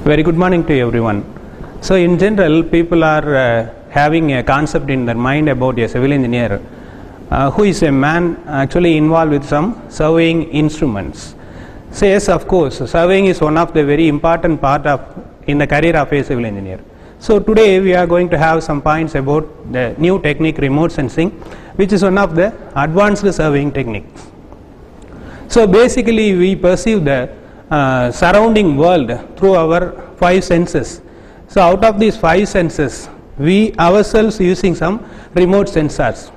Very good morning to everyone. So in general, people are having a concept in their mind about a civil engineer who is a man actually involved with some surveying instruments. So yes, of course, surveying is one of the very important part of in the career of a civil engineer. So today we are going to have some points about the new technique, remote sensing, which is one of the advanced surveying techniques. So basically we perceive the surrounding world through our five senses. So out of these five senses, we ourselves using some remote sensors,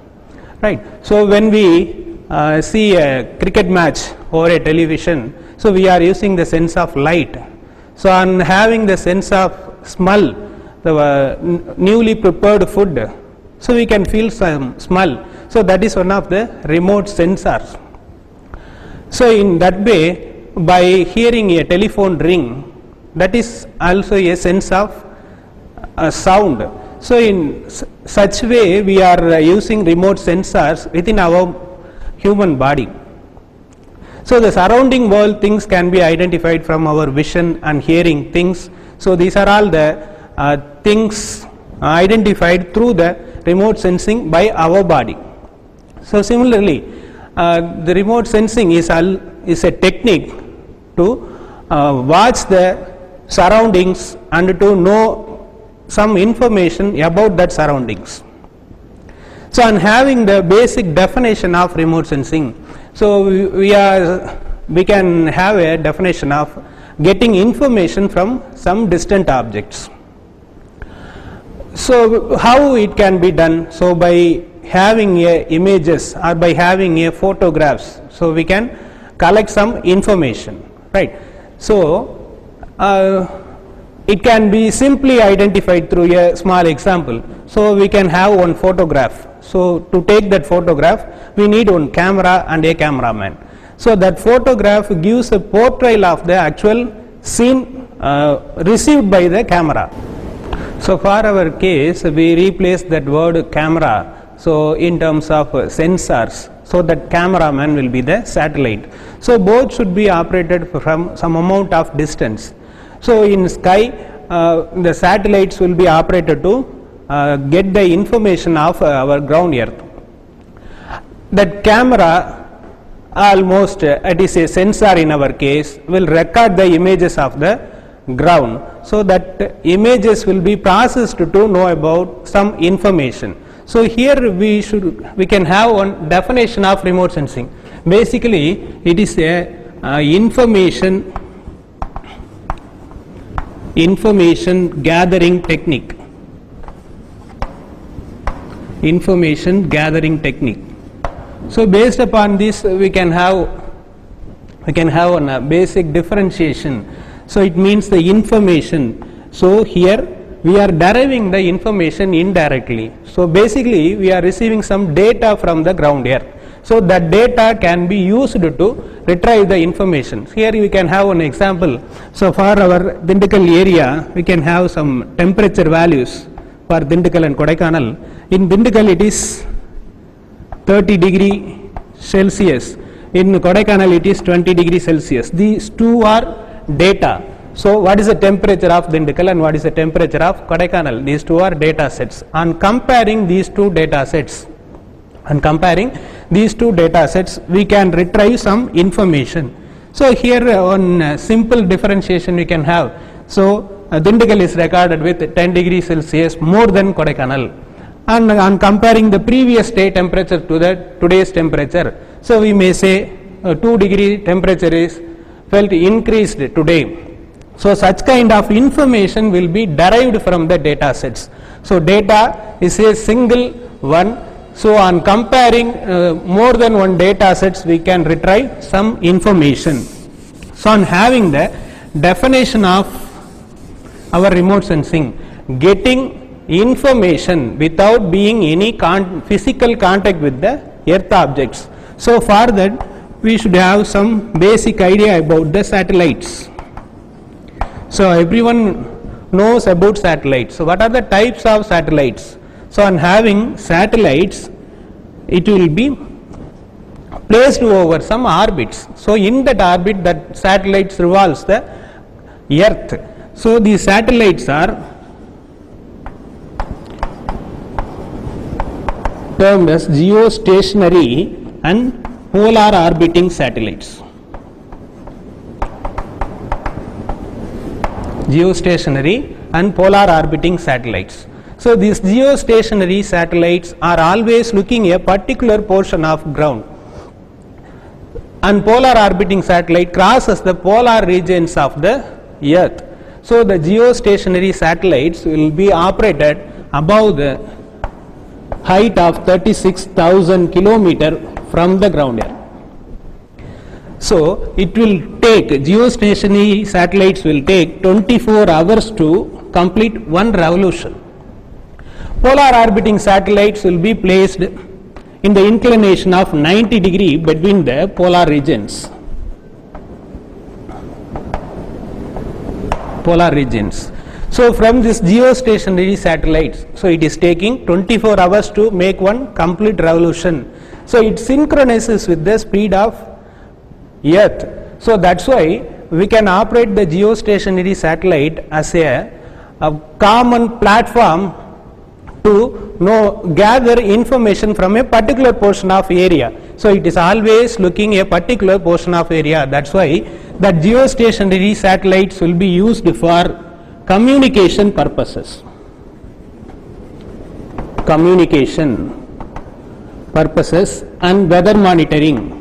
right? So when we see a cricket match over a television, so we are using the sense of light. So on having the sense of smell, the newly prepared food, so we can feel some smell. So that is one of the remote sensors. So in that way, by hearing a telephone ring, that is also a sense of sound. So in such way, we are using remote sensors within our human body. So the surrounding world things can be identified from our vision and hearing things. So these are all the things identified through the remote sensing by our body. So similarly, the remote sensing is a technique to watch the surroundings and to know some information about that surroundings. So on having the basic definition of remote sensing, so we can have a definition of getting information from some distant objects. So how it can be done? So by having images or by having photographs, so we can collect some information, right? So it can be simply identified through a small example. So we can have one photograph. So to take that photograph, we need one camera and a cameraman. So that photograph gives a portrayal of the actual scene received by the camera. So for our case, we replace that word camera, so in terms of sensors, so that cameraman will be the satellite. So both should be operated from some amount of distance. So in sky, the satellites will be operated to get the information of our ground earth. That camera, almost it is a sensor in our case, will record the images of the ground, so that images will be processed to know about some information. So here we can have one definition of remote sensing. Basically it is a information gathering technique. Information gathering technique. So based upon this, we can have a basic differentiation. So it means the information. So here we are deriving the information indirectly. So basically we are receiving some data from the ground earth. So that data can be used to retrieve the information. Here we can have an example. So for our Dindigul area, we can have some temperature values for Dindigul and Kodaikanal. In Dindigul it is 30 degree Celsius. In Kodaikanal it is 20 degree Celsius. These two are data. So what is the temperature of Dindigul and what is the temperature of Kodaikanal? These two are data sets. On comparing these two data sets, we can retrieve some information. So here on simple differentiation we can have. So Dindigul is recorded with 10 degrees Celsius more than Kodaikanal. And on comparing the previous day temperature to the today's temperature, so we may say 2 degree temperature is felt increased today. So such kind of information will be derived from the data sets. So data is a single one. So on comparing more than one data sets, we can retrieve some information. So on having the definition of our remote sensing, getting information without being any physical contact with the earth objects. So for that we should have some basic idea about the satellites. So everyone knows about satellites. So what are the types of satellites? So on having satellites, it will be placed over some orbits. So in that orbit, that satellites revolves the earth. So these satellites are termed as geostationary and polar orbiting satellites. Geostationary and polar orbiting satellites. So these geostationary satellites are always looking a particular portion of ground, and polar orbiting satellite crosses the polar regions of the earth. So the geostationary satellites will be operated above the height of 36,000 kilometer from the ground here. So it will take, geostationary satellites will take 24 hours to complete one revolution. Polar orbiting satellites will be placed in the inclination of 90 degree between the polar regions. Polar regions. So from this geostationary satellites, so it is taking 24 hours to make one complete revolution. So it synchronizes with the speed of Earth. So that's why we can operate the geostationary satellite as a common platform to gather information from a particular portion of area. So it is always looking a particular portion of area. That's why that geostationary satellites will be used for communication purposes. Communication purposes and weather monitoring.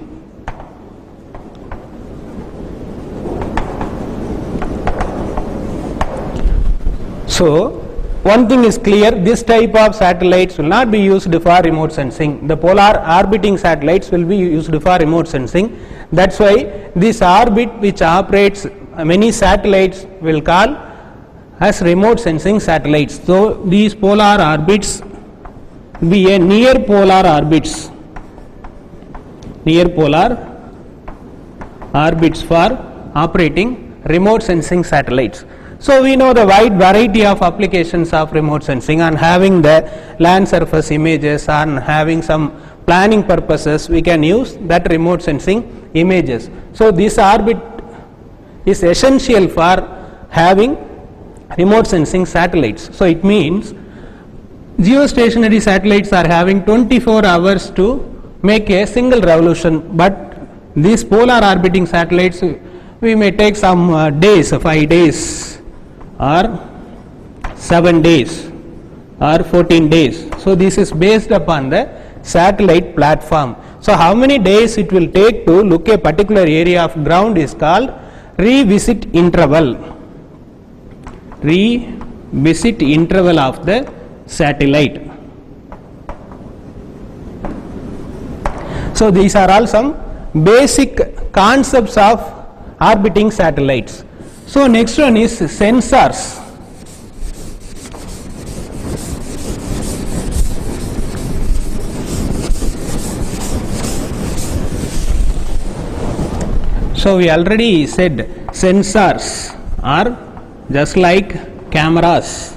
So one thing is clear, this type of satellites will not be used for remote sensing. The polar orbiting satellites will be used for remote sensing. That's why this orbit which operates many satellites will call as remote sensing satellites. So these polar orbits be a near polar orbits. Near polar orbits for operating remote sensing satellites. So we know the wide variety of applications of remote sensing, and having the land surface images and having some planning purposes, we can use that remote sensing images. So this orbit is essential for having remote sensing satellites. So it means geostationary satellites are having 24 hours to make a single revolution, but these polar orbiting satellites we may take some days, 5 days or 7 days or 14 days. So this is based upon the satellite platform. So how many days it will take to look a particular area of ground is called revisit interval. Revisit interval of the satellite. So these are all some basic concepts of orbiting satellites. So next one is sensors. So we already said sensors are just like cameras.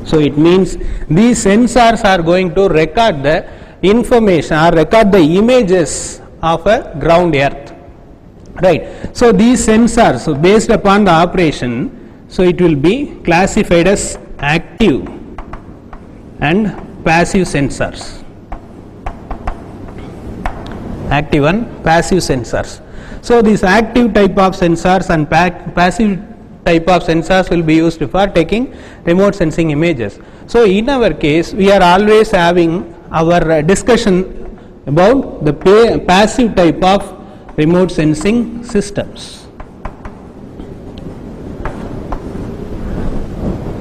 So it means these sensors are going to record the information or record the images of a ground earth. Right. So these sensors, so based upon the operation, so it will be classified as active and passive sensors. Active and passive sensors. So these active type of sensors and passive type of sensors will be used for taking remote sensing images. So in our case, we are always having our discussion about the passive type of remote sensing systems.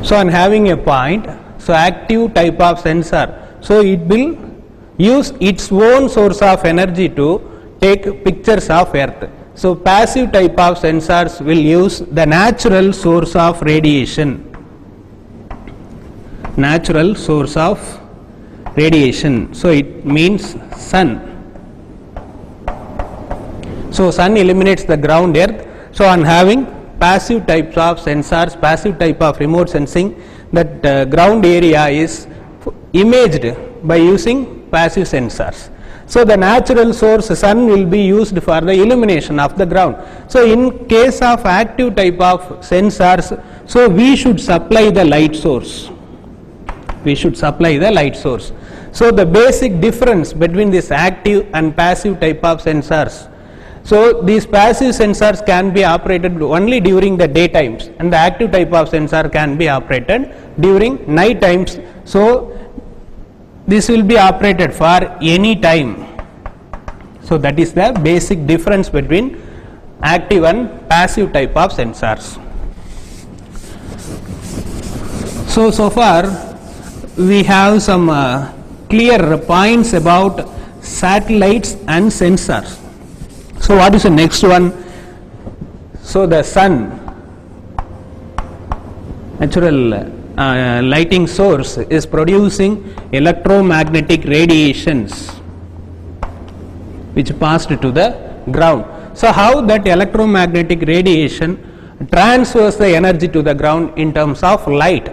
So on having a point, so active type of sensor, so it will use its own source of energy to take pictures of earth. So passive type of sensors will use the natural source of radiation. Natural source of radiation. So it means sun. So sun illuminates the ground earth. So on having passive types of sensors, passive type of remote sensing, that ground area is imaged by using passive sensors. So the natural source sun will be used for the illumination of the ground. So in case of active type of sensors, so we should supply the light source. We should supply the light source. So the basic difference between this active and passive type of sensors. So these passive sensors can be operated only during the day times, and the active type of sensor can be operated during night times. So this will be operated for any time. So that is the basic difference between active and passive type of sensors. So far we have some clear points about satellites and sensors. So what is the next one? So the sun, natural lighting source, is producing electromagnetic radiations which passed to the ground. So how that electromagnetic radiation transfers the energy to the ground in terms of light?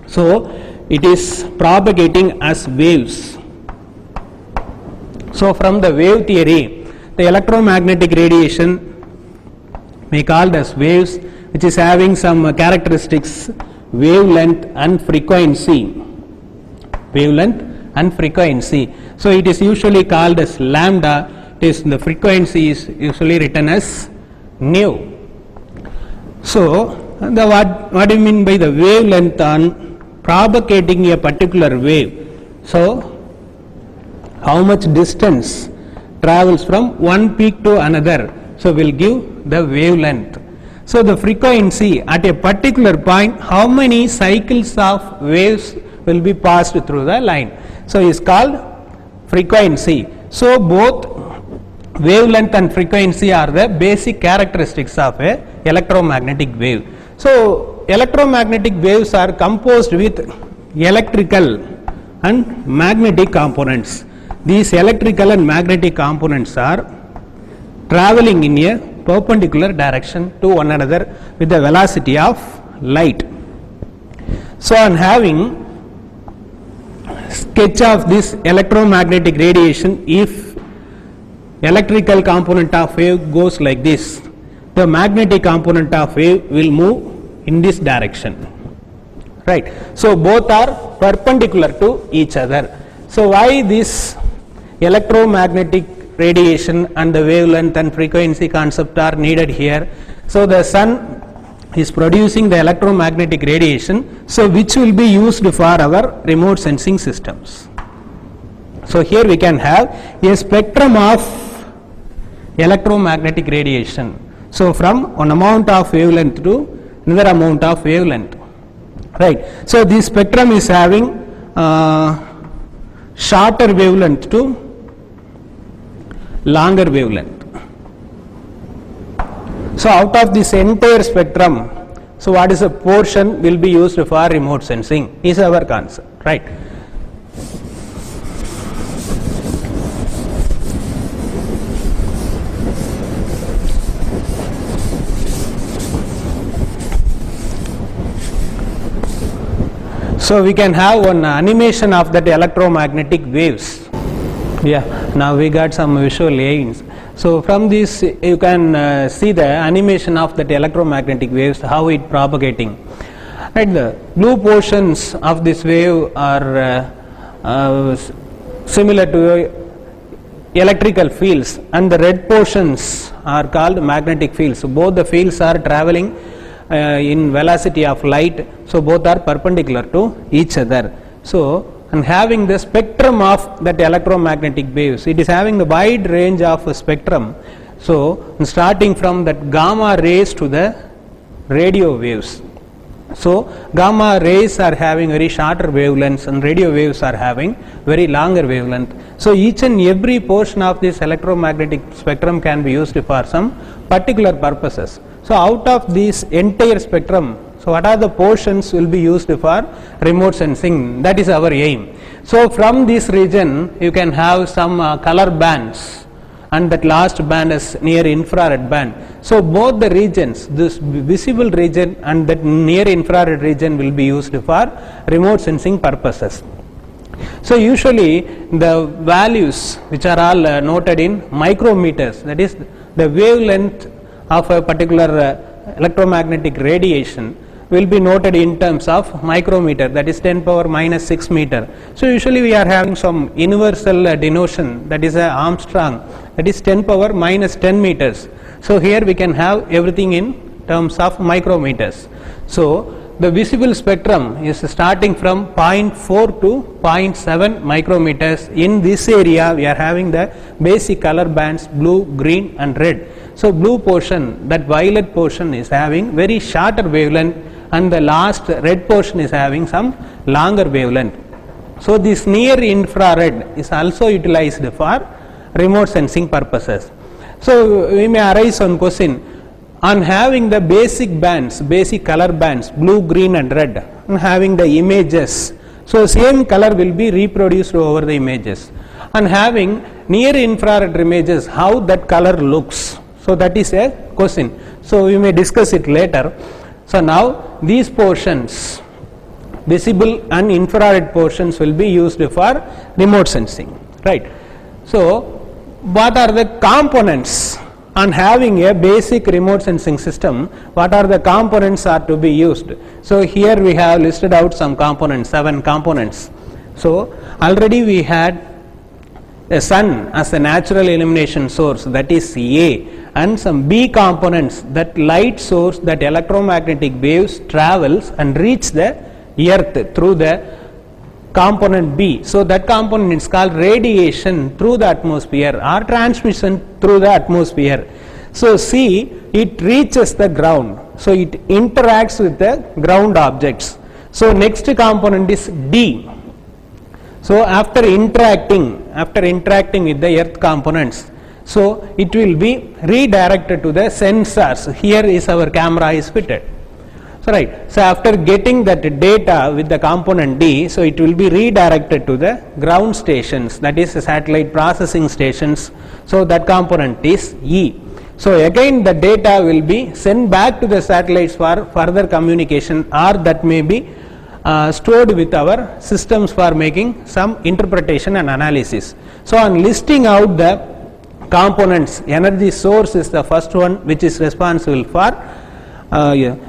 So it is propagating as waves. So from the wave theory, the electromagnetic radiation may called as waves, which is having some characteristics, wavelength and frequency. Wavelength and frequency. So it is usually called as lambda. It is, the frequency is usually written as nu. So the what do you mean by the wavelength? On propagating a particular wave. So how much distance travels from one peak to another, so will give the wavelength. So the frequency at a particular point, how many cycles of waves will be passed through the line, so is called frequency. So both wavelength and frequency are the basic characteristics of a electromagnetic wave. So electromagnetic waves are composed with electrical and magnetic components. These electrical and magnetic components are traveling in a perpendicular direction to one another with the velocity of light. So on having sketch of this electromagnetic radiation, if electrical component of wave goes like this, the magnetic component of wave will move in this direction, right? So both are perpendicular to each other. So why this electromagnetic radiation and the wavelength and frequency concept are needed here? So the sun is producing the electromagnetic radiation, so which will be used for our remote sensing systems. So here we can have a spectrum of electromagnetic radiation. So from one amount of wavelength to another amount of wavelength, right? So this spectrum is having shorter wavelength to longer wavelength. So out of this entire spectrum, so what is a portion will be used for remote sensing is our concept, right? So we can have one animation of that electromagnetic waves. Yeah, now we got some visual aids. So from this you can see the animation of that electromagnetic waves, how it propagating. Right, the blue portions of this wave are similar to electrical fields, and the red portions are called magnetic fields. So both the fields are traveling in velocity of light, so both are perpendicular to each other. So and having the spectrum of that electromagnetic waves, it is having the wide range of spectrum. So starting from that gamma rays to the radio waves. So gamma rays are having very shorter wavelengths and radio waves are having very longer wavelength. So each and every portion of this electromagnetic spectrum can be used for some particular purposes. So out of this entire spectrum, so what are the portions will be used for remote sensing? That is our aim. So from this region you can have some color bands, and that last band is near infrared band. So both the regions, this visible region and that near infrared region will be used for remote sensing purposes. So usually the values which are all noted in micrometers, that is the wavelength of a particular electromagnetic radiation will be noted in terms of micrometer, that is 10 power minus 6 meter. So usually we are having some universal denotation, that is a Armstrong, that is 10 power minus 10 meters. So here we can have everything in terms of micrometers. So the visible spectrum is starting from 0.4 to 0.7 micrometers. In this area we are having the basic color bands blue, green and red. So blue portion, that violet portion is having very shorter wavelength, and the last red portion is having some longer wavelength. So this near infrared is also utilized for remote sensing purposes. So we may arise one question, on having the basic bands, basic color bands blue, green and red, and having the images, so same color will be reproduced over the images. And having near infrared images, how that color looks, so that is a question. So we may discuss it later. So now these portions, visible and infrared portions, will be used for remote sensing, right? So what are the components on having a basic remote sensing system? What are the components are to be used? So here we have listed out some components, 7 components. So already we had the sun as a natural illumination source, that is A, and some B components, that light source that electromagnetic waves travels and reach the earth through the component B. So that component is called radiation through the atmosphere or transmission through the atmosphere. So C, it reaches the ground, so it interacts with the ground objects. So next component is D. So after interacting with the earth components, so it will be redirected to the sensors. Here is our camera is fitted. So right, so after getting that data with the component D, so it will be redirected to the ground stations, that is satellite processing stations. So that component is E. So again the data will be sent back to the satellites for further communication, or that may be stored with our systems for making some interpretation and analysis. So on listing out the components, energy source is the first one, which is responsible for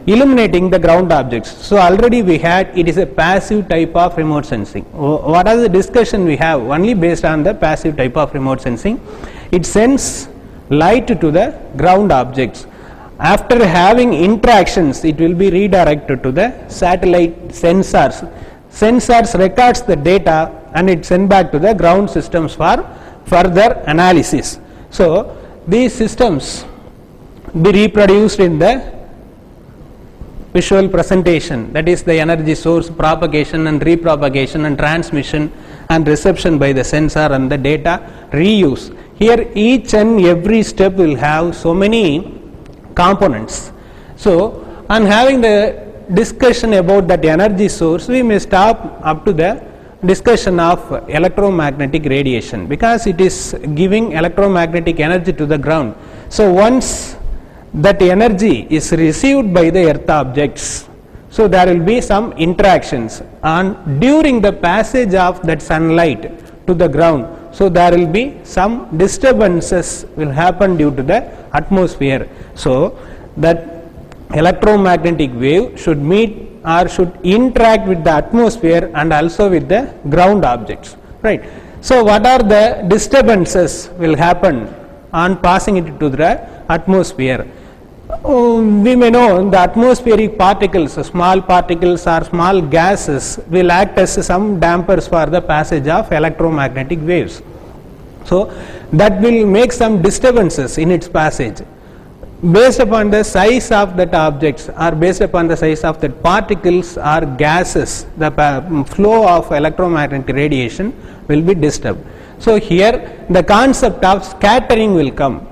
illuminating the ground objects. So already we had, it is a passive type of remote sensing. What are the discussion we have? Only based on the passive type of remote sensing. It sends light to the ground objects. After having interactions, it will be redirected to the satellite sensors. Sensors records the data and it sent back to the ground systems for further analysis. So these systems be reproduced in the visual presentation, that is the energy source, propagation and repropagation and transmission and reception by the sensor and the data reuse. Here each and every step will have so many components. So on having the discussion about that energy source, we may stop up to the discussion of electromagnetic radiation, because it is giving electromagnetic energy to the ground. So once that energy is received by the earth objects, so there will be some interactions, and during the passage of that sunlight to the ground, so there will be some disturbances will happen due to the atmosphere. So that electromagnetic wave should meet or should interact with the atmosphere and also with the ground objects, right? So what are the disturbances will happen on passing it to the atmosphere? We may know the atmospheric particles, small particles or small gases, will act as some dampers for the passage of electromagnetic waves. So that will make some disturbances in its passage. Based upon the size of that objects or based upon the size of that particles or gases, the flow of electromagnetic radiation will be disturbed. So here the concept of scattering will come.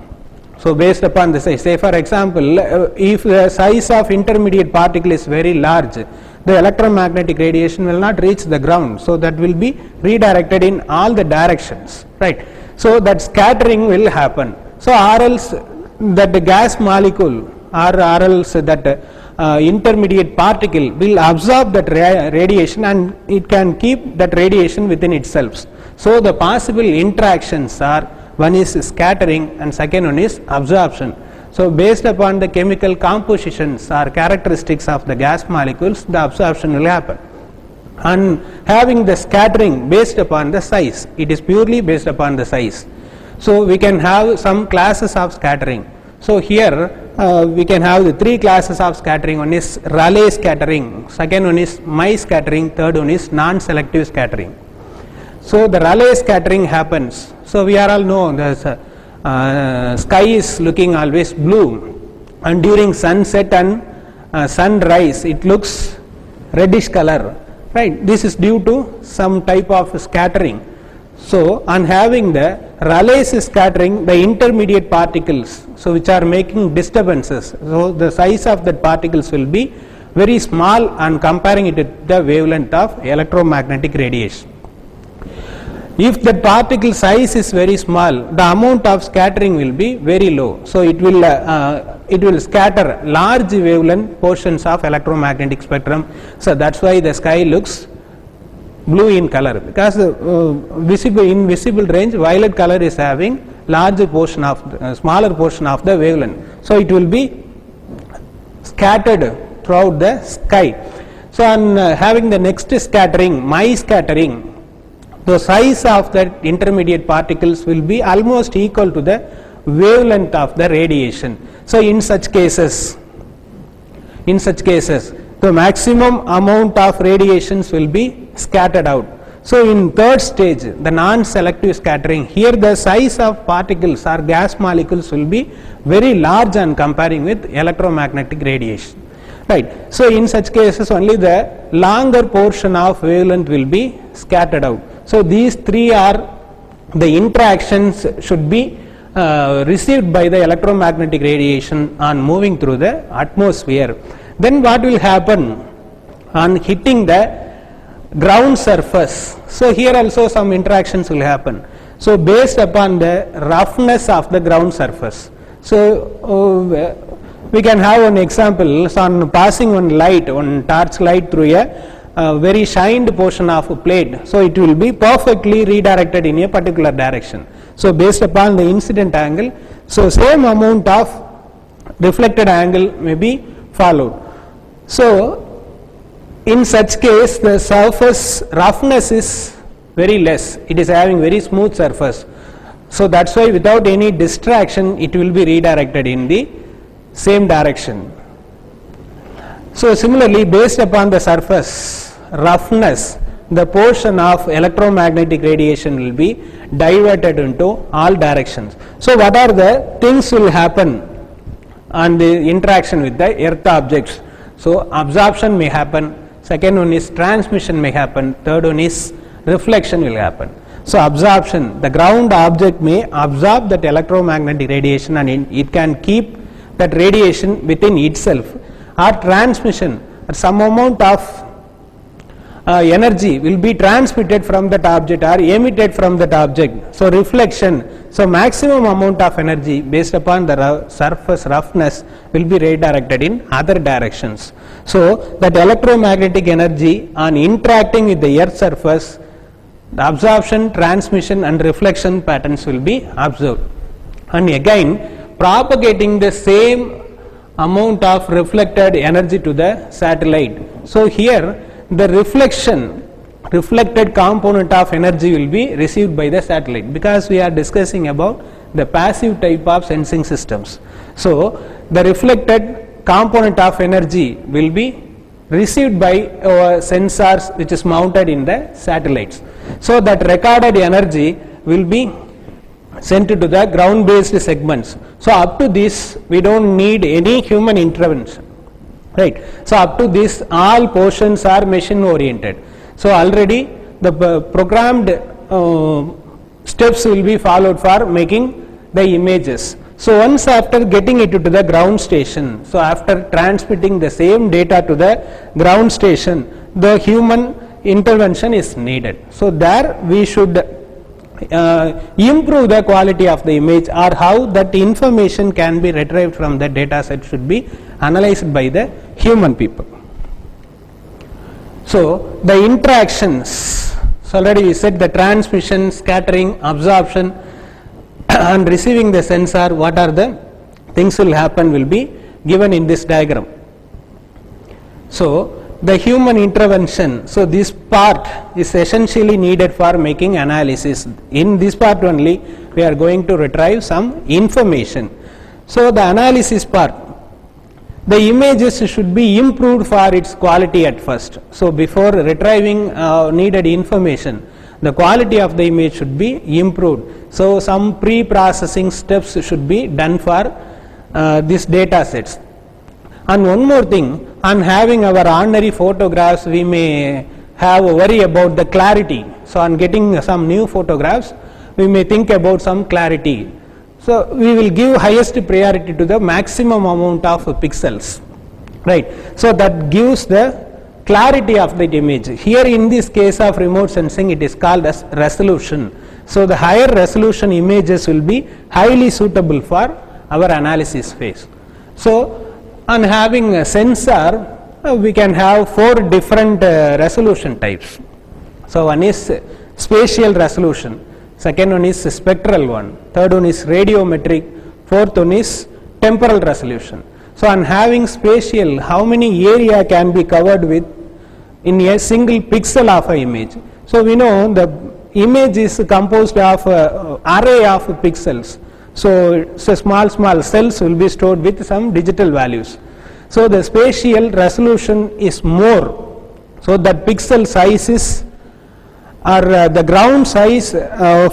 So based upon the size, say for example, if the size of intermediate particle is very large, the electromagnetic radiation will not reach the ground, so that will be redirected in all the directions, right? So that scattering will happen. So or else that the gas molecule or else that intermediate particle will absorb that radiation and it can keep that radiation within itself. So the possible interactions are, one is scattering and second one is absorption. So based upon the chemical compositions or characteristics of the gas molecules, the absorption will happen. And having the scattering based upon the size, it is purely based upon the size. So we can have some classes of scattering. So here we can have the three classes of scattering. One is Rayleigh scattering, second one is Mie scattering, third one is non-selective scattering. So the Rayleigh scattering happens. So we are all know the sky is looking always blue, and during sunset and sunrise it looks reddish color, right? This is due to some type of scattering. So on having the Rayleigh scattering, the intermediate particles, so which are making disturbances, so the size of the particles will be very small and comparing it with the wavelength of electromagnetic radiation. If the particle size is very small, the amount of scattering will be very low. So it will scatter large wavelength portions of electromagnetic spectrum. So that's why the sky looks blue in color, because in visible range violet color is having larger portion of smaller portion of the wavelength. So it will be scattered throughout the sky. So on having the next scattering, Mie scattering, the size of that intermediate particles will be almost equal to the wavelength of the radiation. So in such cases, the maximum amount of radiations will be scattered out. So in third stage, the non-selective scattering, here the size of particles or gas molecules will be very large and comparing with electromagnetic radiation, right? So in such cases only the longer portion of wavelength will be scattered out. So these three are the interactions should be received by the electromagnetic radiation on moving through the atmosphere. Then what will happen on hitting the ground surface? So here also some interactions will happen. So based upon the roughness of the ground surface. So we can have an example. So on passing one torch light through a very shined portion of a plate, so it will be perfectly redirected in a particular direction. So based upon the incident angle, so same amount of reflected angle may be followed. So in such case the surface roughness is very less, it is having very smooth surface. So that's why without any distraction it will be redirected in the same direction. So similarly, based upon the surface roughness, the portion of electromagnetic radiation will be diverted into all directions. So what are the things will happen on the interaction with the earth objects? So absorption may happen, second one is transmission may happen, third one is reflection will happen. So absorption, the ground object may absorb that electromagnetic radiation and it can keep that radiation within itself, or transmission, or some amount of energy will be transmitted from that object or emitted from that object. So reflection, so maximum amount of energy based upon the surface roughness will be redirected in other directions. So that electromagnetic energy on interacting with the earth surface, the absorption, transmission and reflection patterns will be observed, and again propagating the same amount of reflected energy to the satellite. So here the reflected component of energy will be received by the satellite, because we are discussing about the passive type of sensing systems. So the reflected component of energy will be received by sensors which is mounted in the satellites. So that recorded energy will be sent to the ground based segments. So up to this we don't need any human intervention, right? So up to this all portions are machine oriented. So already the programmed steps will be followed for making the images. So once after getting it to the ground station, so after transmitting the same data to the ground station, the human intervention is needed. So there we should improve the quality of the image, or how that information can be retrieved from the data set should be analyzed by the human people. So the interactions, so already we said the transmission, scattering, absorption and receiving the sensor, what are the things will happen will be given in this diagram. So the human intervention, so this part is essentially needed for making analysis. In this part only we are going to retrieve some information. So the analysis part, the images should be improved for its quality at first. So before retrieving needed information, the quality of the image should be improved. So some pre-processing steps should be done for these data sets. And one more thing, on having our ordinary photographs, we may have a worry about the clarity. So on getting some new photographs, we may think about some clarity. So we will give highest priority to the maximum amount of pixels, right? So that gives the clarity of that image. Here in this case of remote sensing, it is called as resolution. So the higher resolution images will be highly suitable for our analysis phase. So on having a sensor, we can have 4 different resolution types. So one is spatial resolution, second one is spectral one, third one is radiometric, fourth one is temporal resolution. So on having spatial, how many area can be covered with in a single pixel of an image? So we know the image is composed of array of pixels. So small cells will be stored with some digital values. So the spatial resolution is more, so that pixel size is, or the ground size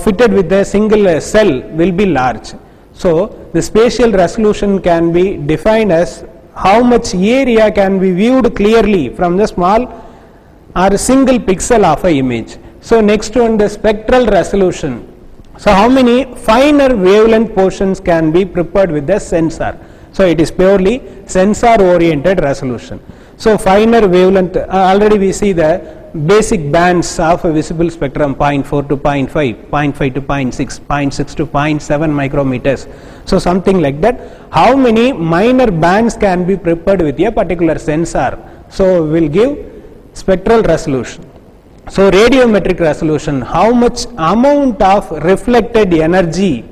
fitted with a single cell will be large. So the spatial resolution can be defined as how much area can be viewed clearly from the small or a single pixel of an image. So next one, the spectral resolution. So how many finer wavelength portions can be prepared with the sensor? So it is purely sensor oriented resolution. So finer wavelength, already we see the basic bands of a visible spectrum, 0.4 to 0.5, 0.5 to 0.6, 0.6 to 0.7 micrometers. So something like that. How many minor bands can be prepared with a particular sensor? So we will give spectral resolution. So radiometric resolution, how much amount of reflected energy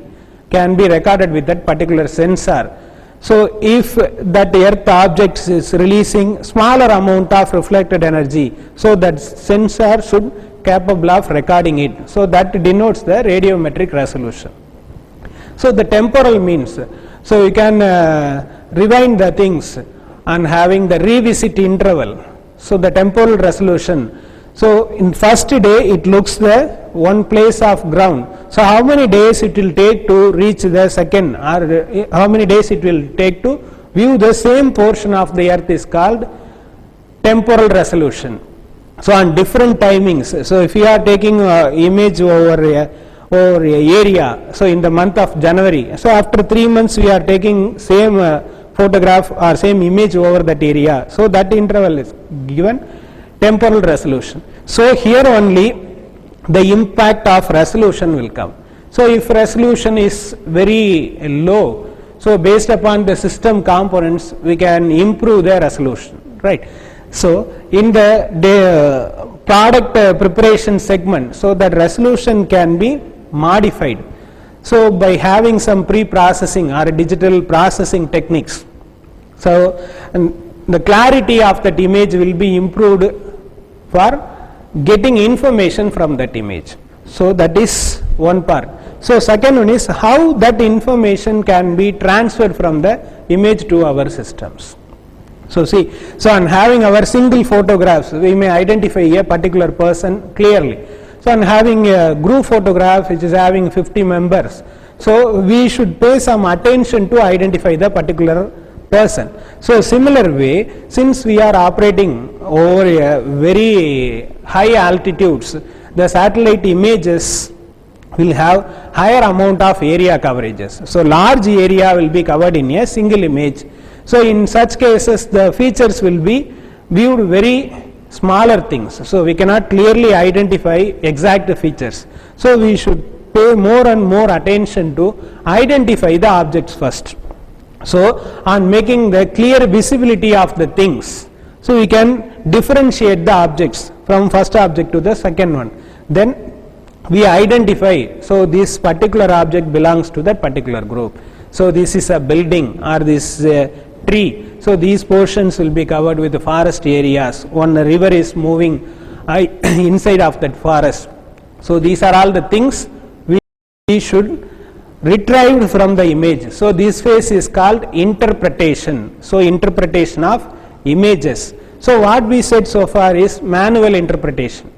can be recorded with that particular sensor? So if that earth object is releasing smaller amount of reflected energy, so that sensor should capable of recording it. So that denotes the radiometric resolution. So the temporal means, so you can rewind the things and having the revisit interval. So the temporal resolution. So in first day it looks the one place of ground. So how many days it will take to reach the second, or how many days it will take to view the same portion of the earth is called temporal resolution. So on different timings. So if you are taking image over a area, so in the month of January, so after 3 months we are taking same photograph or same image over that area. So that interval is given temporal resolution. So here only the impact of resolution will come. So if resolution is very low, so based upon the system components we can improve the resolution, right? So in the product preparation segment, so that resolution can be modified. So by having some pre-processing or digital processing techniques, so the clarity of that image will be improved for getting information from that image. So that is one part. So second one is how that information can be transferred from the image to our systems. So see, so on having our single photographs, we may identify a particular person clearly. So on having a group photograph which is having 50 members, so we should pay some attention to identify the particular person. So similar way, since we are operating over a very high altitudes, the satellite images will have higher amount of area coverages. So large area will be covered in a single image. So in such cases the features will be viewed very smaller things. So we cannot clearly identify exact features. So we should pay more and more attention to identify the objects first. So on making the clear visibility of the things, so we can differentiate the objects from first object to the second one. Then we identify, so this particular object belongs to that particular group. So this is a building or this tree. So these portions will be covered with the forest areas. One river is moving inside of that forest. So these are all the things we should retrieve from the image. So this phase is called interpretation. So interpretation of images. So what we said so far is manual interpretation.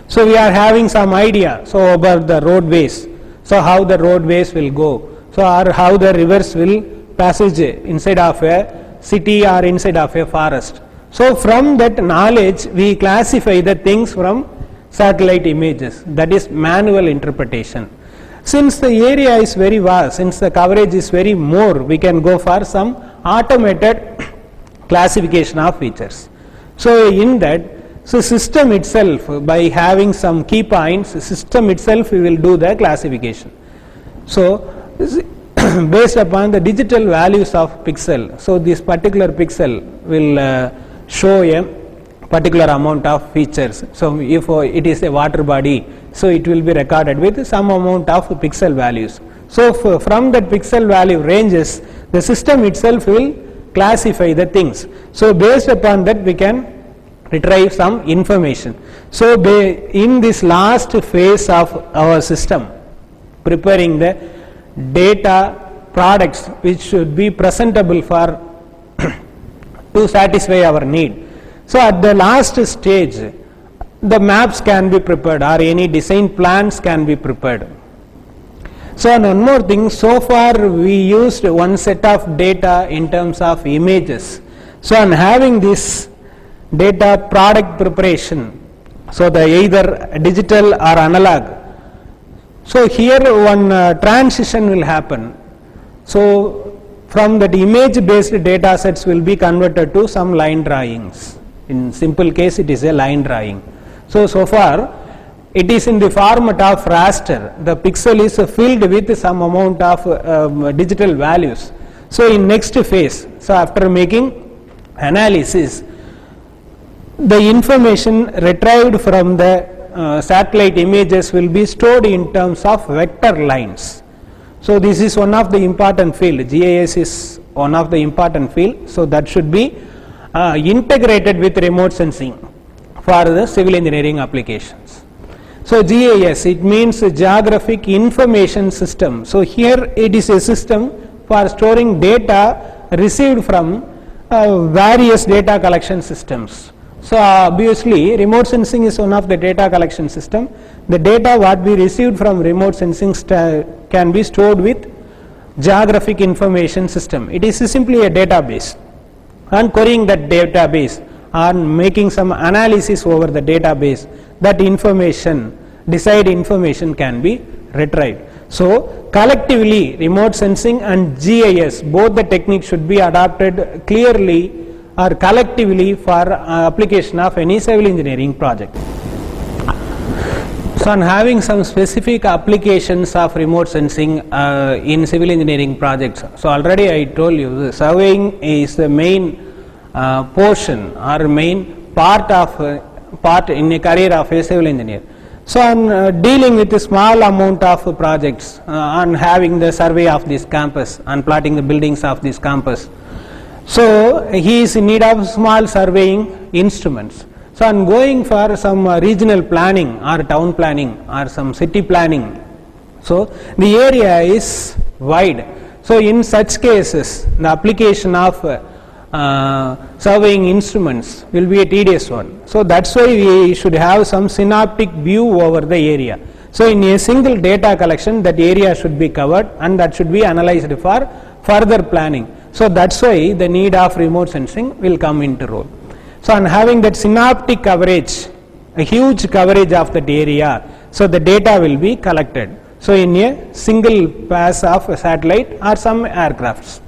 So we are having some idea, so about the roadways, so how the roadways will go, so or how the rivers will passage inside of a city or inside of a forest. So from that knowledge we classify the things from satellite images, that is manual interpretation. Since the area is very vast, since the coverage is very more, we can go for some automated classification of features. So in that, so system itself, by having some key points, system itself we will do the classification. So based upon the digital values of pixel, so this particular pixel will show a particular amount of features. So if it is a water body, so it will be recorded with some amount of pixel values. So from that pixel value ranges, the system itself will classify the things. So based upon that we can retrieve some information. So in this last phase of our system, preparing the data products which should be presentable for to satisfy our need. So at the last stage, the maps can be prepared or any design plans can be prepared. So and one more thing, so far we used one set of data in terms of images. So on having this data product preparation, so the either digital or analog, so here one transition will happen. So from that image based data sets will be converted to some line drawings. In simple case it is a line drawing. So far it is in the format of raster. The pixel is filled with some amount of digital values. So in next phase, so after making analysis, the information retrieved from the satellite images will be stored in terms of vector lines. So this is one of the important field. GIS is one of the important field. So that should be integrated with remote sensing for the civil engineering applications. So GIS, it means Geographic Information System. So here it is a system for storing data received from various data collection systems. So obviously remote sensing is one of the data collection system. The data what we received from remote sensing can be stored with Geographic Information System. It is simply a database, and querying that database and making some analysis over the database, that information, desired information can be retrieved. So collectively remote sensing and GIS, both the techniques should be adopted clearly or collectively for application of any civil engineering project. So on having some specific applications of remote sensing in civil engineering projects. So already I told you the surveying is the main portion or main part in a career of a civil engineer. So on dealing with a small amount of projects, on having the survey of this campus and plotting the buildings of this campus. So he is in need of small surveying instruments. So I am going for some regional planning or town planning or some city planning. So the area is wide. So in such cases, the application of surveying instruments will be a tedious one. So that's why we should have some synoptic view over the area. So in a single data collection, that area should be covered and that should be analyzed for further planning. So that's why the need of remote sensing will come into role. So on having that synoptic coverage, a huge coverage of that area, so the data will be collected. So in a single pass of a satellite or some aircrafts.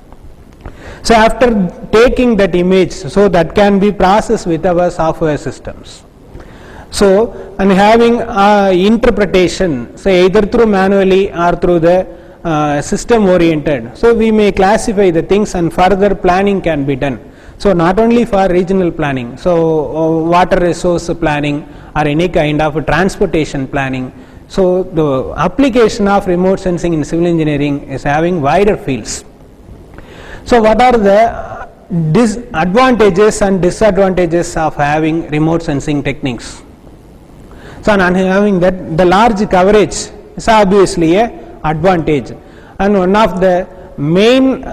So after taking that image, so that can be processed with our software systems. So and having interpretation, say either through manually or through the system oriented. So we may classify the things and further planning can be done. So not only for regional planning, so water resource planning or any kind of transportation planning. So the application of remote sensing in civil engineering is having wider fields. So what are the disadvantages and disadvantages of having remote sensing techniques? So on having that, the large coverage is obviously a advantage, and one of the main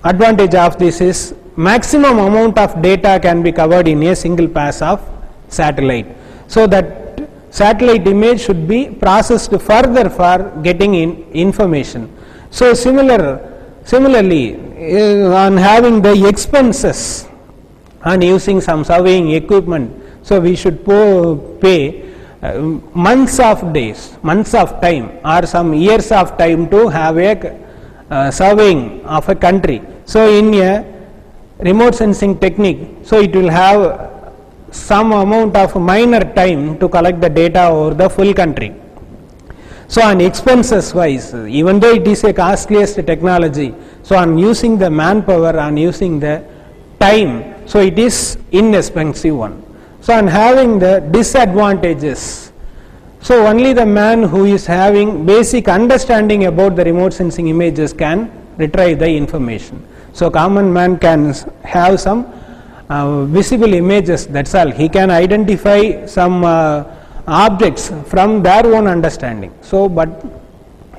advantage of this is maximum amount of data can be covered in a single pass of satellite. So that satellite image should be processed further for getting information. So similarly on having the expenses on using some surveying equipment, so we should pay months of time or some years of time to have a surveying of a country. So in a remote sensing technique, so it will have some amount of minor time to collect the data over the full country. So on expenses wise, even though it is a costliest technology, so on using the manpower, on using the time, so it is inexpensive one. So on having the disadvantages, so only the man who is having basic understanding about the remote sensing images can retrieve the information. So common man can have some visible images, that's all. He can identify some objects from their own understanding. So but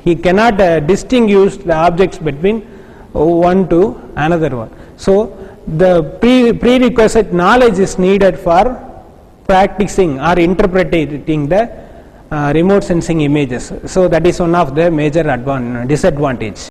he cannot distinguish the objects between one to another one. So the prerequisite knowledge is needed for practicing or interpreting the remote sensing images. So that is one of the major disadvantage.